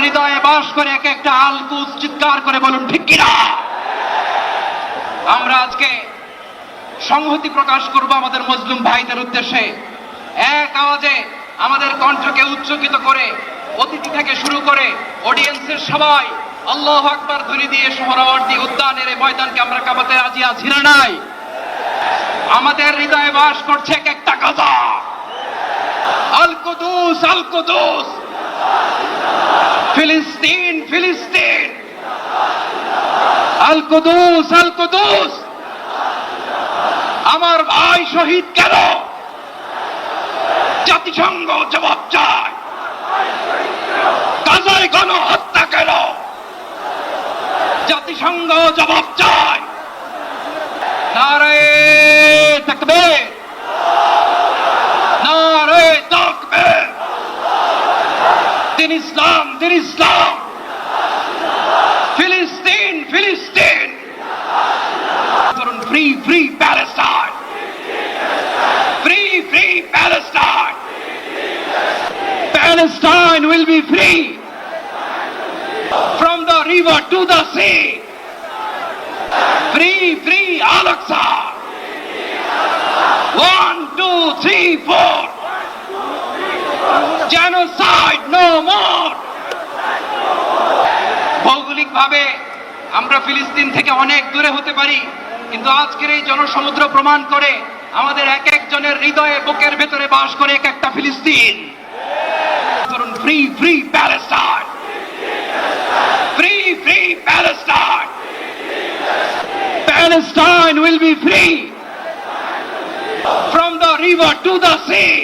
হৃদয়ে বাস করে এক একটা আল কুদস চিৎকার করে বলুন ঠিক কিনা। আমরা আজকে সংহতি প্রকাশ করব আমাদের মুসলিম ভাইদের উদ্দেশ্যে। এক আওয়াজে আমাদের কণ্ঠকে উচ্চকিত করে অতিথি থেকে শুরু করে অডিয়েন্সের সবাই আল্লাহু আকবার ধ্বনি দিয়ে সোহরাওয়ার্দী উদ্যানের এই ময়দানকে আমরা কাঁপাতে রাজি আছি না নাই? আমাদের হৃদয়ে বাস করছে এক একটা গাজা। আল কুদুস, আল কুদুস, ফিলিস্তিন, ফিলিস্তিন, আল কুদুস, আল কুদুস। আমার ভাই শহীদ কেন? জাতিসংঘ জবাব চায়। গাজায় গণহত্যা কেন? জাতিসংঘ জবাব চায়। নারে তাকবীর, নারে তাকবীর। দিন ইসলাম, দিন ইসলাম। ফিলিস্তিন, ফিলিস্তিন। Free, free Palestine, free, free Palestine. Palestine will be free from the river to the sea. Free, free Al-Aqsa. 1, 2, 3, 4. Genocide no more. ভৌগোলিকভাবে আমরা ফিলিস্তিন থেকে অনেক দূরে হতে পারি, কিন্তু আজকের এই জনসমুদ্র প্রমাণ করে আমাদের এক একজনের হৃদয়ে বুকের ভেতরে বাস করে এক একটা ফিলিস্তিন। Free, free Palestine, free, free Palestine. Palestine will be free from the river to the sea.